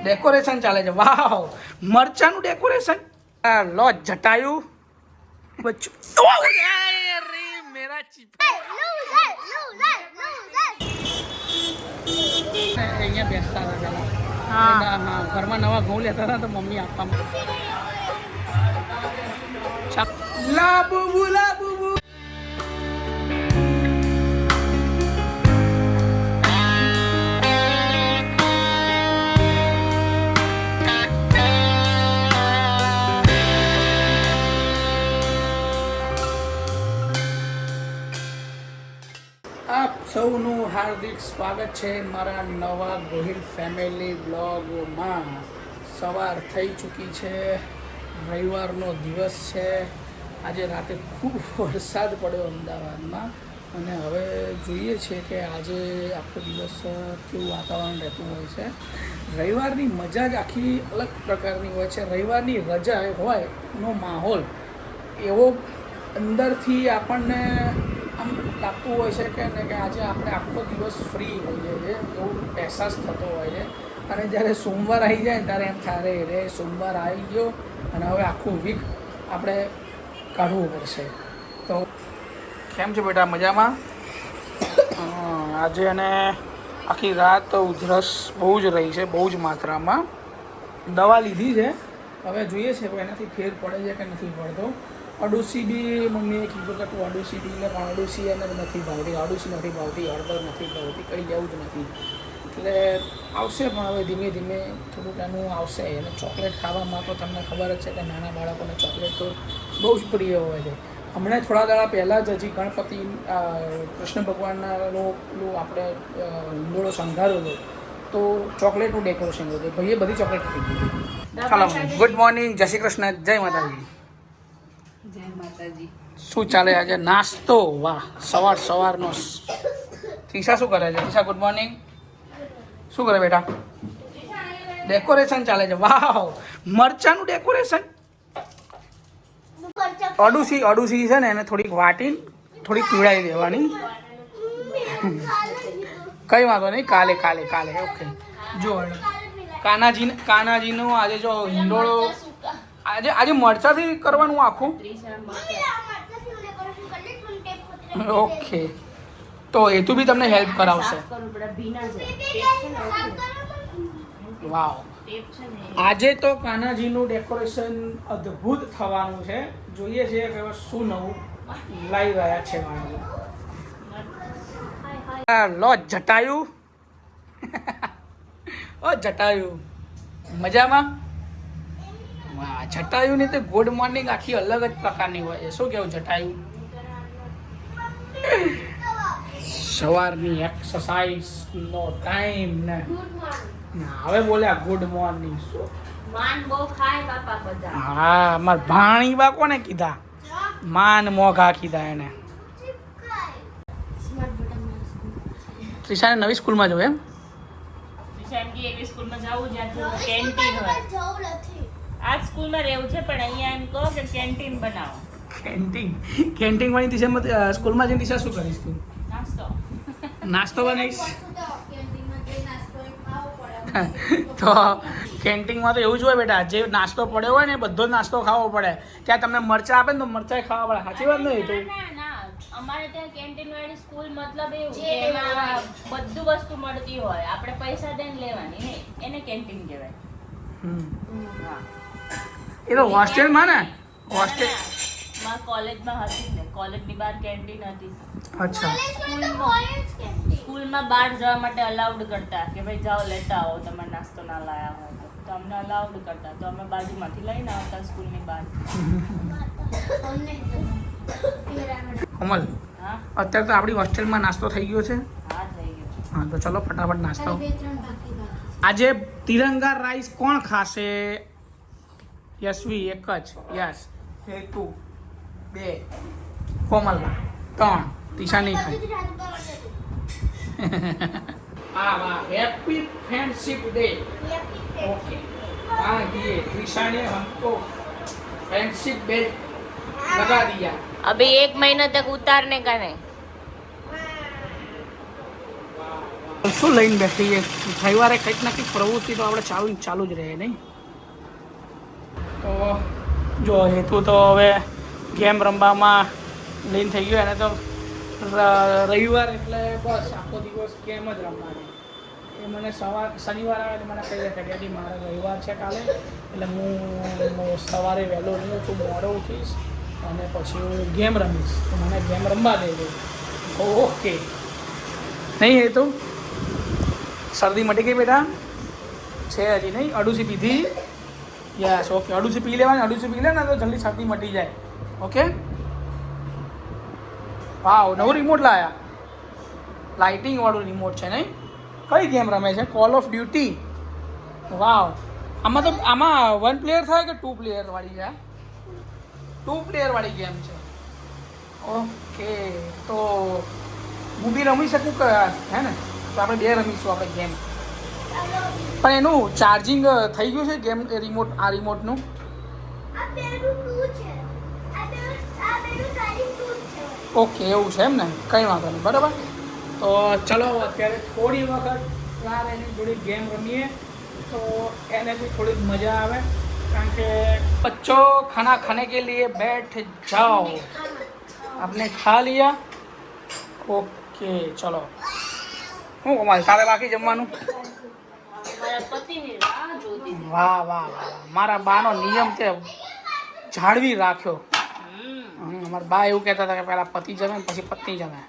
Decoration ચાલે છે. વાવ, મરચાનું decoration. લો જટાયું બચ્ચું. અરે મેરા ચીપા અહીંયા બેસતા હતા પેલા. હા, ઘરમાં નવા ઘઉં લેતા હતા તો મમ્મી આપવા લા બુબુ લા બુબુ. આપ સૌનું હાર્દિક સ્વાગત છે મારા નવા ગોહિલ ફેમિલી બ્લોગમાં. સવાર થઈ ચૂકી છે, રવિવારનો દિવસ છે. આજે રાતે ખૂબ વરસાદ પડ્યો અમદાવાદમાં અને હવે જોઈએ છે કે આજે આખો દિવસ કેવું વાતાવરણ રહેતું હોય છે. રવિવારની મજા જ આખી અલગ પ્રકારની હોય છે. રવિવારની રજા હોયનો માહોલ એવો અંદરથી આપણને આમ લાગતું હોય છે કે આજે આપણે આખો દિવસ ફ્રી હોઈએ છીએ એવું અહેસાસ થતો હોય છે. અને જ્યારે સોમવાર આવી જાય ત્યારે એમ થાય રે સોમવાર આવી ગયો અને હવે આખું વીક આપણે કાઢવું પડશે. તો કેમ છે બેટા, મજામાં? આજે અને આખી રાત ઉધરસ બહુ જ રહી છે, બહુ જ માત્રામાં. દવા લીધી છે, હવે જોઈએ છે કે એનાથી ફેર પડે છે કે નથી પડતો. અડુસી બી મમ્મીએ કીધું કે તું અડુસી બી લે, પણ અડુસી એને નથી ભાવતી, અડુસી નથી ભાવતી, હળદર નથી ભાવતી, કંઈ લેવું જ નથી. એટલે આવશે પણ હવે ધીમે ધીમે થોડુંક એનું આવશે. અને ચોકલેટ ખાવામાં તો તમને ખબર જ છે કે નાના બાળકોને ચોકલેટ તો બહુ જ પ્રિય હોય છે. હમણાં થોડા દાડા પહેલાં જ હજી ગણપતિ કૃષ્ણ ભગવાનનો પેલું આપણે હિંડોળો શણગાર્યો હતો તો ચોકલેટનું ડેકોરેશન હતું. ભાઈએ બધી ચોકલેટ ખરીદી દીધી. ચાલો, ગુડ મોર્નિંગ, જય શ્રી કૃષ્ણ, જય માતાજી. જય માતાજી. શું ચાલે આજે? નાસ્તો. વાહ, સવારનો. તીશા શું કરે છે? તીશા ગુડ મોર્નિંગ. શું કરે બેટા? ડેકોરેશન ચાલે છે. વાવ, મરચાનું ડેકોરેશન. અડુસી છે ને એને થોડીક વાટીને થોડીક પીવડાવી દેવાની. કઈ વાંધો નહીં, કાલે. ઓકે. જો કાનાજીનો આજે જો હિંડોળો આજે મરચાથી કરવાનું આખું. ઓકે, તો હેતુ બી તમને હેલ્પ કરાવશે. વાવ, આજે તો કાનાજીનું ડેકોરેશન અદ્ભુત થવાનું છે. જોઈએ છીએ કે શું નવું લાવી રહ્યા છે માણસો. લો જટાયું. ઓ જટાયું, મજામાં? વાહ, જટાયુની તો ગુડ મોર્નિંગ આખી અલગ જ પ્રકારની હોય છે. શું કેવું જટાયું? સવારની એક્સરસાઇઝનો ટાઈમ ને હવે બોલ્યા ગુડ મોર્નિંગ. શું માન બહુ ખાય બાપા બધા. હા, માર ભાણી બા કોને કીધા? માન મોઘા કીધા એને. ત્રિશાને નવી સ્કૂલમાં જવું એમ? ત્રિશાની એવી સ્કૂલમાં જવું જ્યાં કેન્ટીન હોય. આ સ્કૂલમાં રહેવું છે પણ અહીંયા એમ કહો કે કેન્ટીન બનાવો. કેન્ટીન વાળી દિશામાં સ્કૂલમાં જઈને દિશા શું કરીશ તું? નાસ્તો બનાવીશ. તો કેન્ટીનમાં તો એવું જ હોય બેટા, જે નાસ્તો પડ્યો હોય ને બધો જ નાસ્તો ખાવો પડે. ત્યાં તમને મરચાં આપે ને તો મરચાં ખાવા પડે. સાચી વાત નહીં? તો અમારે ત્યાં કેન્ટીન વાળી સ્કૂલ મતલબ એવું કે એમાં બધું વસ્તુ મળતી હોય, આપણે પૈસા દઈને લેવાની નહીં, એને કેન્ટીન કહેવાય. એ તો હોસ્ટેલમાં ને હોસ્ટેલ કોલેજમાં હતી ને, કોલેજની બહાર કેન્ટીન હતી. અચ્છા, સ્કૂલમાં બહાર જવા માટે અલાઉડ કરતા કે ભાઈ જાઓ લેતા આવો, તમારે નાસ્તો ના લાયા હોય તો અમને અલાઉડ કરતા, તો અમે બાજુમાંથી લઈને આવતા સ્કૂલની બહાર. કોમલ, હા અત્યારે તો આપણી હોસ્ટેલમાં નાસ્તો થઈ ગયો છે. હા થઈ ગયું. હા, તો ચલો ફટાફટ નાસ્તો. આજે તિરંગા રાઈસ કોણ ખાશે? યશવી એક જ. યસ. હેતુ 2, કોમલ 3, તીશા નહીં ખાય. હા વાહ, हैप्पी फ्रेंडशिप डे. ओके, हाँ ये त्रिशा ने हमको फ्रेंडशिप बेल्ट लगा दिया. अभी 1 महीना तक उतारने का नहीं. શું લઈને બેઠી છે રવિવારે કંઈક ના કંઈક પ્રવૃત્તિ તો આપણે ચાલુ જ રહે નહીં. તો જો હેતુ તો હવે ગેમ રમવામાં લીન થઈ ગયો. એને તો રવિવાર એટલે બસ આખો દિવસ ગેમ જ રમવાની. એ મને શનિવાર આવે એટલે મને કહી દે કે ડેડી મારે રવિવાર છે કાલે, એટલે હું સવારે વહેલો નહીં તું મોડો ઉઠીશ અને પછી હું ગેમ રમીશ, તો મને ગેમ રમવા દેજો. ઓકે નહીં હેતુ? શરદી મટી ગઈ બેટા? છે હજી નહીં? અડુસી પીધી? Yes okay. અડુસી પી લેવાની. અડુસી પી લે ને તો જલ્દી શરદી મટી જાય. ઓકે. વાવ, નવું રિમોટ લાયા. લાઇટિંગ વાળું રિમોટ છે નહીં? કઈ ગેમ રમે છે? Call of Duty. વાવ. આમાં 1 પ્લેયર થાય કે 2 પ્લેયર વાળી છે? 2 પ્લેયર વાળી ગેમ છે. ઓકે, તો હું બી રમી શકું કે હે ને? તો આપણે 2 રમીશું આપણે ગેમ. પણ એનું ચાર્જિંગ થઈ ગયું છે ગેમ રિમોટ? આ રિમોટનું ઓકે એવું છે એમ ને? કંઈ વાંધો નહીં, બરાબર. તો ચલો અત્યારે થોડી વખત યાર એની જોડે ગેમ રમીએ તો એને બી થોડીક મજા આવે. કારણ કે બચ્ચો ખાના ખાને કે लिए बैठ जाओ. आपने खा लिया? ઓકે ચલો. હું અમારે તારે બાકી જમવાનું? વાહ વાહ વાહ, મારા બાનો નિયમ તે જાળવી રાખ્યો. અમારા બા એવું કહેતા હતા કે પહેલા પતિ જમે ને પછી પત્ની જમે.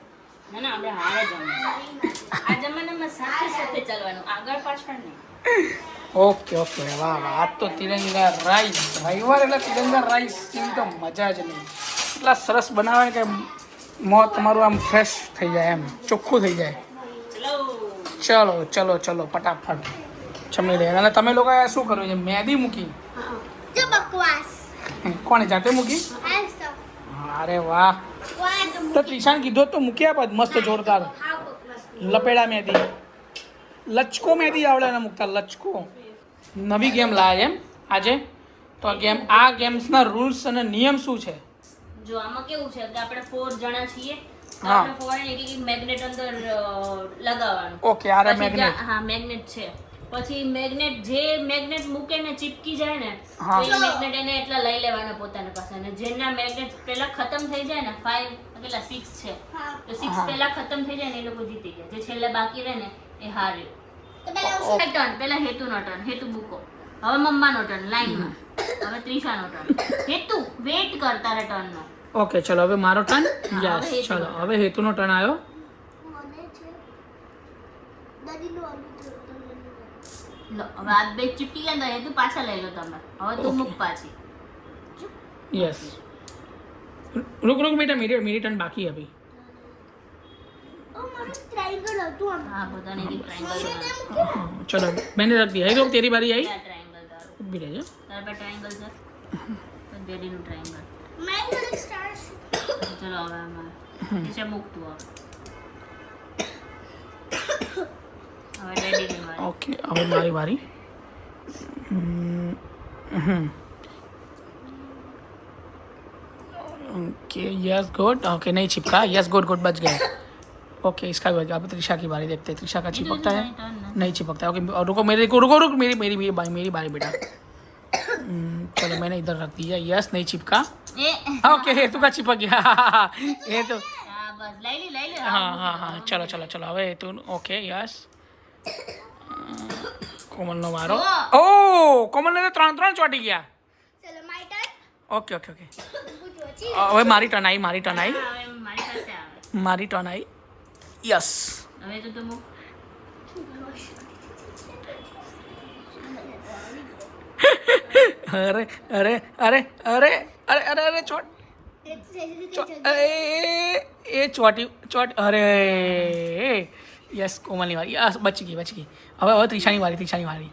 ઓકે ઓકે, વાહ વાહ. આજ તો તિરંગા રાઈસ, રવિવાર એટલે તિરંગા રાઈસ એવી તો મજા જ નહીં. એટલા સરસ બનાવે કે મોં તમારું આમ ફ્રેશ થઈ જાય, એમ ચોખ્ખું થઈ જાય. ચલો ચલો ચલો ફટાફટ જમી લે. અને તમે લોકો શું કર્યું છે? મહેંદી મૂકી? કોણે જાતે મૂકી? અરે વાહ. તો ત્રિશાન કીધું તો મૂકી આપ મસ્ત જોરદાર લપેડા મહેંદી. લચકો મહેંદી આવડે ને મૂકતા? લચકો નવી ગેમ લાવે એમ આજે? તો આ ગેમ્સના રૂલ્સ અને નિયમ શું છે? જો આમાં કેવું છે કે આપણે 4 જણા છીએ, તો આપણે 4 ને એક મેગ્નેટ અંદર લગાવવાનું. ઓકે, આ મેગ્નેટ. હા મેગ્નેટ છે. પછી મેગ્નેટ મૂકે ને ચીપકી જાય ને તો એ મેગ્નેટ એને એટલા લઈ લેવાના પોતાના પાસે. અને જેના મેગ્નેટ પહેલા ખતમ થઈ જાય ને 5 કેટલા 6 છે તો 6 પહેલા ખતમ થઈ જાય ને એ લોકો જીતી ગયા. જે છેલ્લે બાકી રહે ને એ હાર્યો. તો પહેલા હેતુનો ટર્ન. હેતુ મૂકો. હવે મમ્માનો ટર્ન લાઈનમાં. હવે ત્રિશાનો ટર્ન. હેતુ વેઇટ કર તારા ટર્નનો. ઓકે ચલો હવે મારો ટર્ન. યસ ચલો હવે હેતુનો ટર્ન આવ્યો. લો હવે આ બે ચીપકી ગયા તો હેતુ પાછા લઈ લો તમે. હવે તું મૂક પાછી. યસ रुक बेटा, मेरी टर्न बाकी है अभी. हाँ पता नहीं कि ट्रायंगल चलो मैंने रख दिया है. तो तेरी बारी आई. ट्रायंगल दारू भी रह जा. तार पे ट्रायंगल सर तो डैडी નું ટ્રાયંગલ. ચલો હવે આમાં નીચે મૂક તું. હવે ડેડી ની વારી. ઓકે હવે મારી વારી. Okay yes good. ओके नहीं चिपका. यस गुड गुड बच गया. ओके इसका भी बच गया. अब त्रिशा की बारी देखते हैं. त्रिशा का चिपकता है? नहीं चिपकता. ओके रुको रुको मेरी बारी बेटा. चलो मैंने इधर रख दिया. यस नहीं चिपका. ओके हेतु का चिपक गया. ये तो बस ले हाँ हाँ हाँ चलो चलो चलो હવે હેતુ. ઓકે યસ કોમલનો વારો. ઓ કોમલને તો 3 ચોટી ગયા. ઓકે ઓકે ઓકે હવે મારી ટર્ન આવી. મારી પાસે આવે. મારી ટર્ન આવી. યસ હવે તો તું અરે અરે અરે અરે અરે અરે અરે ચોટ એ ચોટ અરે યસ કોમલની વારી. યસ બચી ગઈ હવે ત્રિશાની વારી.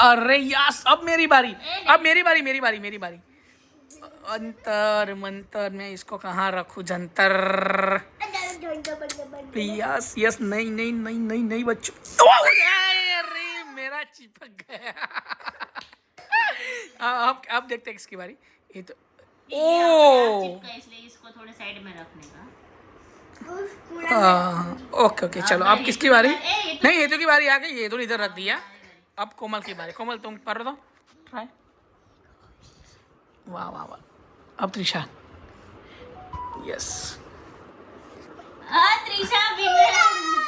अरे यस अब मेरी बारी. अंतर मंतर मैं इसको कहाँ रखूँ? जंतर. यस यस नहीं बच्चों. अरे मेरा चिपक गया. अब देखते हैं किसकी बारी. ये तो इसलिए इसको थोड़े साइड में रखने का. ओके ओके चलो अब किसकी बारी? नहीं हेतु की बारी आ गई, हेतु ने इधर रख दिया। अब कोमल की बारी। कोमल तुम कर दो ट्राई। वाह वाह वाह। अब त्रिशा। Yes Trisha winner.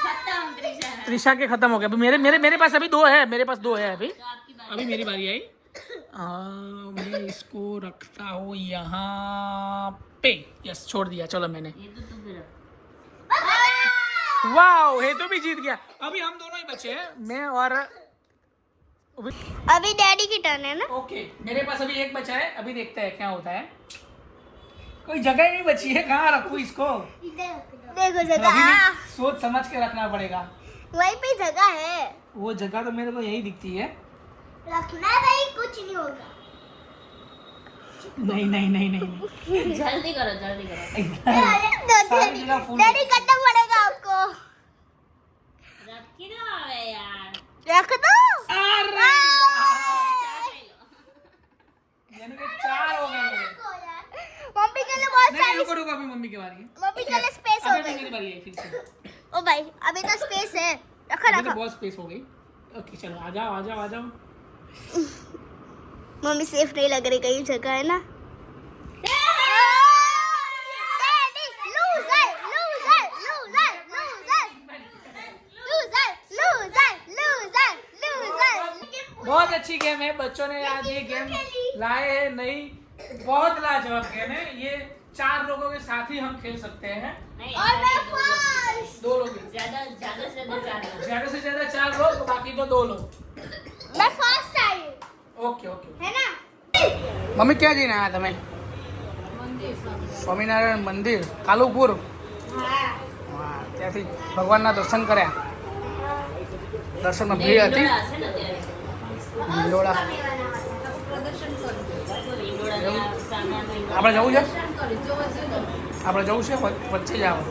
खत्म त्रिशा। त्रिशा के खत्म हो गया। अभी मेरे मेरे मेरे पास अभी दो है, मेरे पास दो है अभी। तो आपकी बारी। अभी मेरी बारी आई। मैं इसको रखता हूँ यहाँ पे। यस छोड़ दिया। चलो मैंने। ये तो तू फिर वाह हेतु भी जीत गया। अभी हम दोनों ही बचे हैं, मैं और अभी डैडी की टर्न है ना। ओके मेरे पास अभी एक बचा है। अभी देखते हैं क्या होता है। कोई जगह ही नहीं बची है, कहाँ रखूँ इसको? देखो अभी जगह नहीं, सोच समझ के रखना पड़ेगा। वहीं पे जगह है। वो जगह तो मेरे को यही दिखती है। रखना भाई, कुछ नहीं होगा। नहीं नहीं नहीं नहीं, नहीं। जल्दी करो जल्दी करो। सारी जगह फूल। डैडी करना पड़ेगा आपको। रखी दो अबे यार। रख दो। अरे चार ले लो। यानी कि 4 हो गए मेरे। मम्मी के लिए बहुत नहीं सारी, रुको रुको अभी मम्मी की बारी है। मम्मी के लिए स्पेस हो अभी गई। मेरी बारी है फिर से। ओ भाई अभी तो स्पेस है। रखा अभी तो रखा। बहुत स्पेस हो गई। ओके चलो आ जाओ आ जाओ आ जाओ। मम्मी सेफ नहीं लग रही, कहीं जगह है ना। Daddy loser loser loser loser loser loser loser loser. बहुत अच्छी गेम है। बच्चों ने आज ये गेम लाए हैं। नहीं बहुत लाजवाब गेम है ये। 4 लोगों के साथ ही हम खेल सकते हैं। नहीं, और मैं ऐसा नहीं, फर्स्ट। 2 लोग ही। ज्यादा ज्यादा से ज्यादा चार लोग। ज्यादा से ज्यादा 4 लोग, बाकी तो 2 लोग। मैं फर्स्ट आई ओके ओके। है ना। મમ્મી ક્યાં જઈને આવ્યા તમે? સ્વામિનારાયણ મંદિર કાલુપુર. हाँ ત્યાંથી ભગવાનના દર્શન કર્યા. દર્શનમાં ભીડ હતી. ઈંડોળા હશે ને ત્યારે. હિંડોળા ઈંડોળાના સામાનનો ઈંડોળા. આપણે જવું છે? આપણે જવું છે વચ્ચે જ આવો.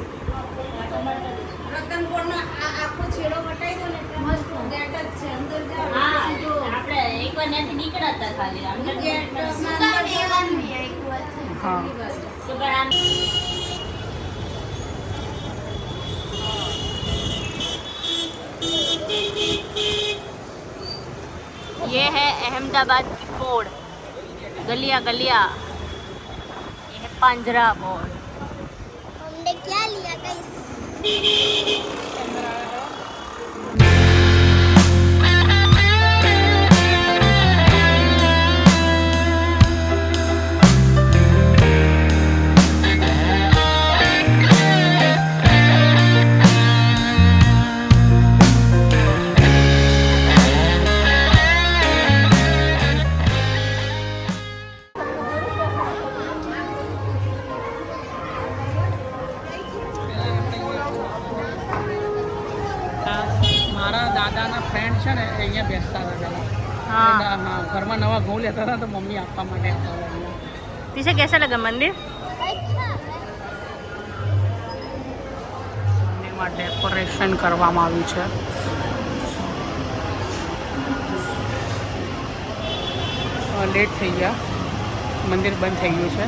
હા, આપણે એકવાર ત્યાંથી નીકળ્યા હતા ખાલી. અંદર હા તો પણ આમ ये है अहमदाबाद की पोड़, गलिया गलिया। ये है पांजरा पोड़। हमने क्या लिया गाइस? મારા દાદાના ફ્રેન્ડ છે ને એ અહીંયા બેસતા હતા પહેલા. हाँ હા ઘરમાં નવા ઘઉં લેતા હતા તો મમ્મી આપવા માટે આવતા હતા અહીંયા. तुझे कैसा लगा मंदिर? अच्छा મંદિરમાં ડેકોરેશન કરવામાં આવ્યું છે. લેટ થઈ ગયા, મંદિર બંધ થઈ ગયું છે.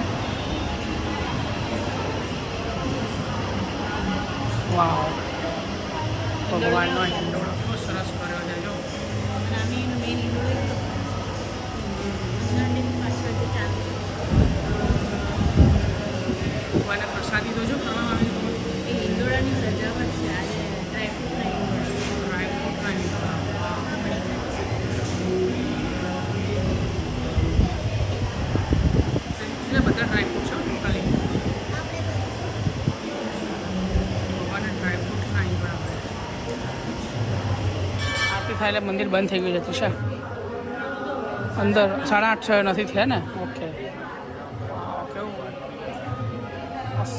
વાવ ભગવાનનો હિંડોળો કેવો સરસ કર્યો છે જો. ભગવાનને પ્રસાદી તો જો કરવામાં આવી ડ્રાયફ્રૂટના હિંડોળા. વાવ. એટલે બધા ડ્રાયફ્રૂટ છે ટોટલી. ભગવાનને ડ્રાયફ્રૂટના હિંડોળા મળે છે. આરતી થાય એટલે મંદિર બંધ થઈ ગયું છે તુષાર. અંદર 8:30 નથી થયા ને? ઓકે. વાવ, કેવું હોય. બસ.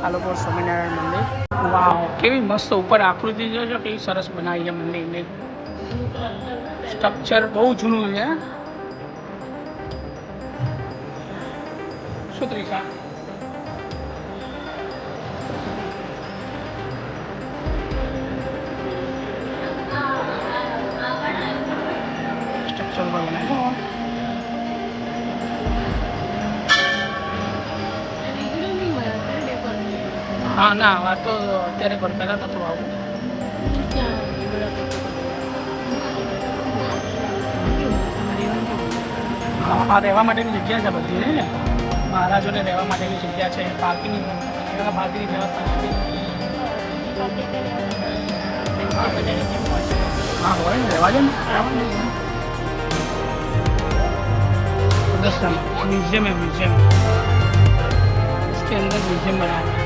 કાલુપુર સ્વામિનારાયણ મંદિર. વાવ કેવી મસ્ત ઉપર આકૃતિ જોજો કેવી સરસ બનાવી છે મંદિરની. સ્ટ્રક્ચર બહુ જૂનું છે. શું ત્રિષા? સ્ટ્રક્ચર પર બનાવ્યું. ના વાત તો અત્યારે પણ પહેલાં નહોતું આવું. હા, રહેવા માટેની જગ્યા છે બધી ને, મહારાજોને રહેવા માટેની જગ્યા છે, પાર્કિંગની વ્યવસ્થા છે. हाँ हो रहवा दे प्रदर्शन म्यूजियम है म्यूजियम इसके अंदर म्यूजियम बनाया है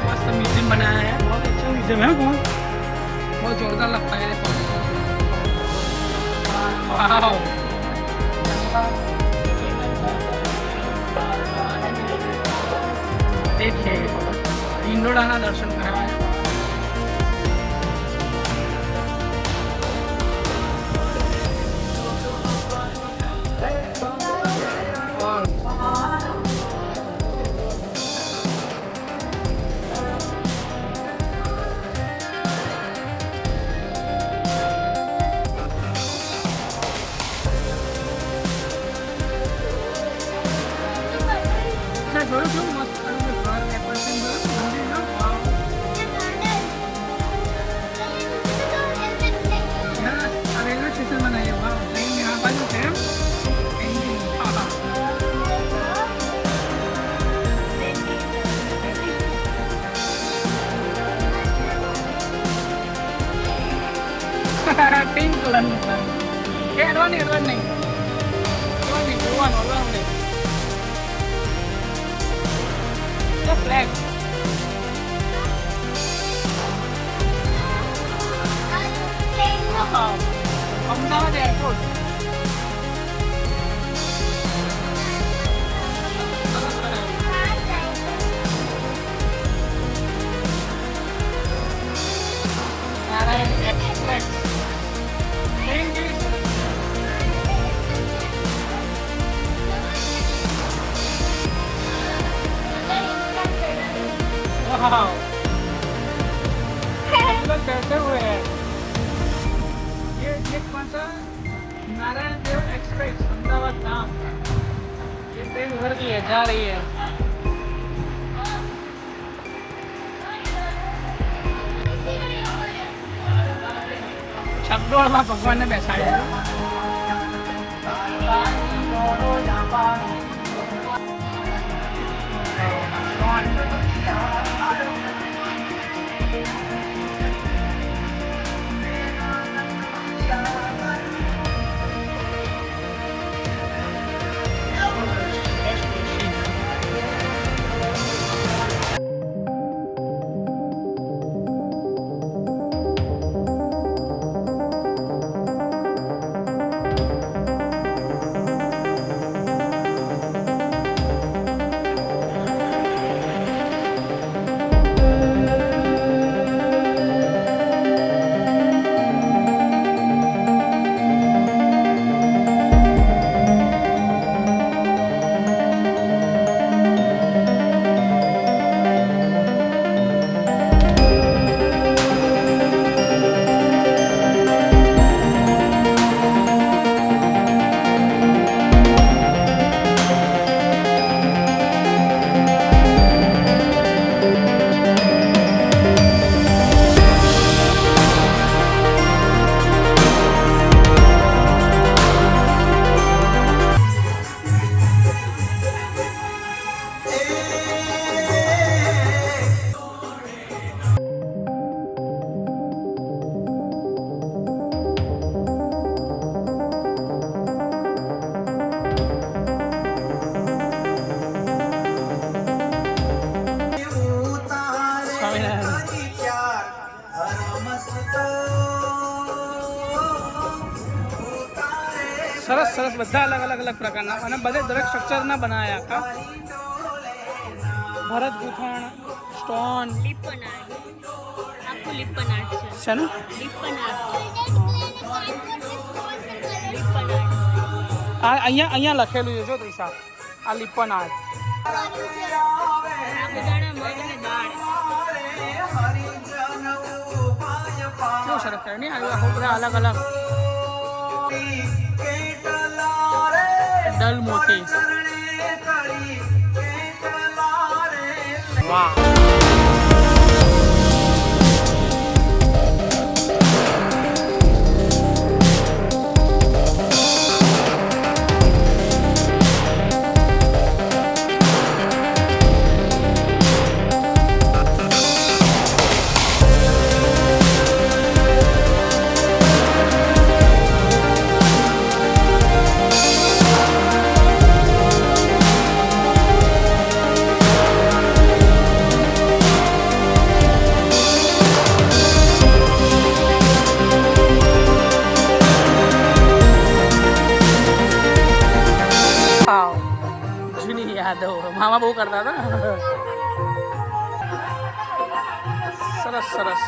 मस्त म्यूजियम बनाया है बहुत अच्छा म्यूजियम है बहुत जोरदार लगता है देखो वाह देखिए इंडोडाना दर्शन कराया है જોયું કેવું મસ્ત રેલવે સ્ટેશન બનાવીએ વાહ ટ્રેન આ બાજુ છે એમ પિંક કલરનું એ અડવાની નહીં જોવાનું નહીં flag. Ahmedabad Airport. Narayan Express. Wow. लोग बैठे हुए हैं ये कौन सा नारायण देव एक्सप्रेस अहमदाबाद नाम ये ट्रेन उधर की है जा रही है छगडोળ માં ભગવાનને બેસાડ્યા સરસ સરસ બધા અલગ પ્રકારના અને બધે દરેક સ્ટ્રક્ચરના બનાયા કા ભરત ગૂંથણ સ્ટોન લિપન આર્ટ આખું લિપન આર્ટ છે શેનું લિપન આર્ટ આ અહીંયા લખેલું છે જો ત્રિષા આ લિપન આર્ટ આ બધાના મગ ને દાળ કેવું સરસ છે નહીં આ બધા અલગ ડલ મોતી વાહ ડ્રામા બહુ કરતા હતા. સરસ સરસ.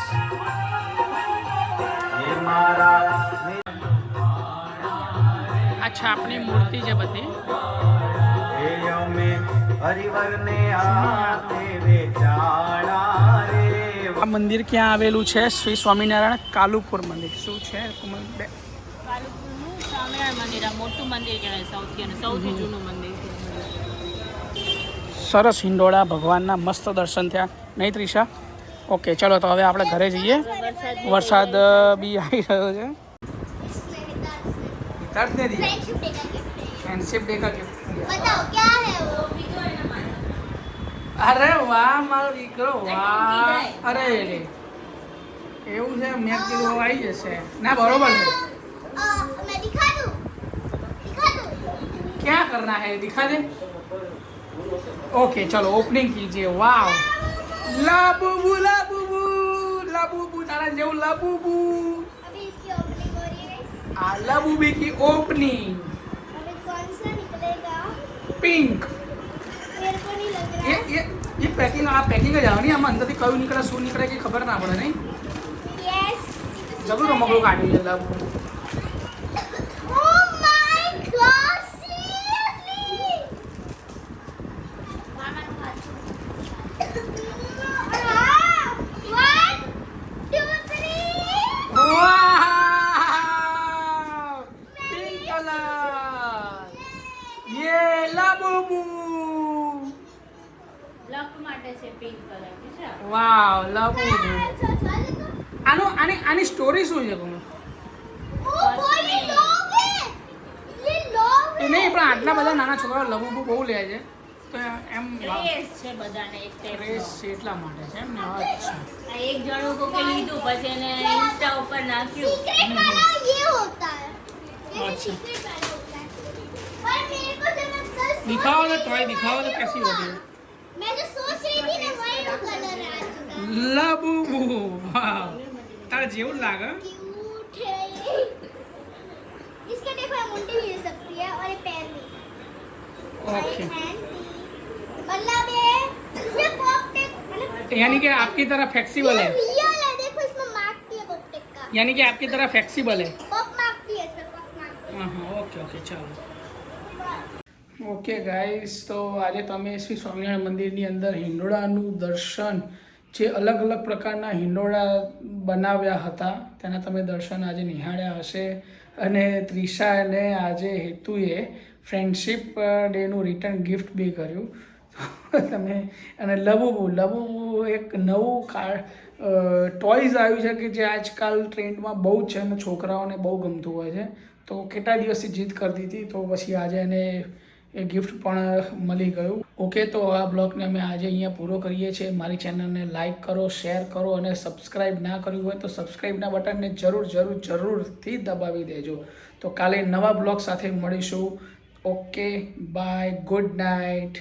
આ છાપની મૂર્તિ છે બધી. આ મંદિર ક્યાં આવેલું છે? શ્રી સ્વામિનારાયણ કાલુપુર મંદિર. શું છે? કાલુપુરનું સ્વામિનારાયણ મંદિર આ મોટું મંદિર કહેવાય સૌથી જૂનું મંદિર. સરસ હિંડોળા ભગવાનના મસ્ત દર્શન થયા નહીં ત્રિષા? ઓકે ચલો તો હવે આપણે ઘરે જઈએ. વરસાદ બી આવી રહ્યો છે. फ्रेंडशिप डे का गिफ्ट है। फ्रेंडशिप डे का गिफ्ट. बताओ क्या है वो? અરે વાહ મારો દીકરો વાહ. અરે એવું છે? મેં કીધું આવી જશે. ના બરોબર છે. मैं दिखा दूं? क्या करना है दिखा दे. ओके चलो ओपनिंग कीजिए. वाव लाबूबू लाबूबू लाबूबू तारा जेव लाबूबू. अभी इसकी ओपनिंग हो रही है guys। आ लाबूबी की ओपनिंग. अभी कौन सा निकलेगा? पिंक. मेरे को नहीं लग रहा ये पैकिंग आप पैकिंग જ આવે નહીં. આમાં અંદરથી કયું નીકળે શું નીકળે કે ખબર ના પડે નહીં. यस। જબરું રમકડું કાઢ્યું છે લાબુ. Oh my god seriously. मामा को हाथ 1 2 3। वाह पिंक कलर. ये लाबूबू. લક માટે છે પિંક કલર છે. વાવ લાબૂબુ. આની સ્ટોરી શું છે તમે? ओ बोल ये लोग है। ये लोग એ નહીં પણ આટલા બધા નાના છોકરાઓ લબુબુ બહુ લે છે તો એમ ક્રેઝ છે બધાને એક ટાઈપનો. રેસ એટલા માટે છે એમ ને. અચ્છા આ એક જણો કોકે લીધું પછી એને ઇન્સ્ટા ઉપર નાખ્યું. सीक्रेट वाला ये होता है। ये अच्छा। सीक्रेट वाला होता है। पर मेरे को जब मैं कल दिखाओ तो टॉय दिखाओ तो कैसी होती है. मैं जो सोच रही थी ना वही कलर आ चुका। લબુબુ વાવ તારે જેવું લાગે. क्यूट है ये। इसके देखो ये मुंडी भी हिल सकती है और ये पैर भी। और ओके ये हैंड भी। मतलब ये इसमें पॉप टेक मतलब यानी कि आपकी तरह फ्लेक्सिबल है. रियल है। देखो इसमें मार्क भी है पॉप टेक का। यानी कि आपकी तरह फ्लेक्सिबल है. पॉप मार्क भी है इसमें पॉप मार्क भी। હા હા ઓકે ઓકે ચાલો. ઓકે ગાઈસ તો આજે તમે શ્રી સ્વામિનારાયણ મંદિરની અંદર હિંડોળાનું દર્શન જે અલગ અલગ પ્રકારના હિંડોળા બનાવ્યા હતા તેના તમે દર્શન આજે નિહાળ્યા હશે. અને ત્રિષાને આજે હેતુએ ફ્રેન્ડશિપ ડેનું રિટર્ન ગિફ્ટ બી કર્યું. તમે અને લબુબુ એક નવું ટોયઝ આવ્યું છે કે જે આજકાલ ટ્રેન્ડમાં બહુ જ છે અને છોકરાઓને બહુ ગમતું હોય છે. તો કેટલા દિવસથી જીદ કરતી હતી તો પછી આજે એને એ ગિફ્ટ પણ મળી ગયું. ઓકે તો આ બ્લોગને અમે આજે અહીંયા પૂરો કરીએ છીએ. મારી ચેનલને લાઇક કરો, શેર કરો અને સબસ્ક્રાઈબ ના કર્યું હોય તો સબસ્ક્રાઈબના બટનને જરૂરથી દબાવી દેજો. તો કાલે નવા બ્લોગ સાથે મળીશું. Okay bye, good night.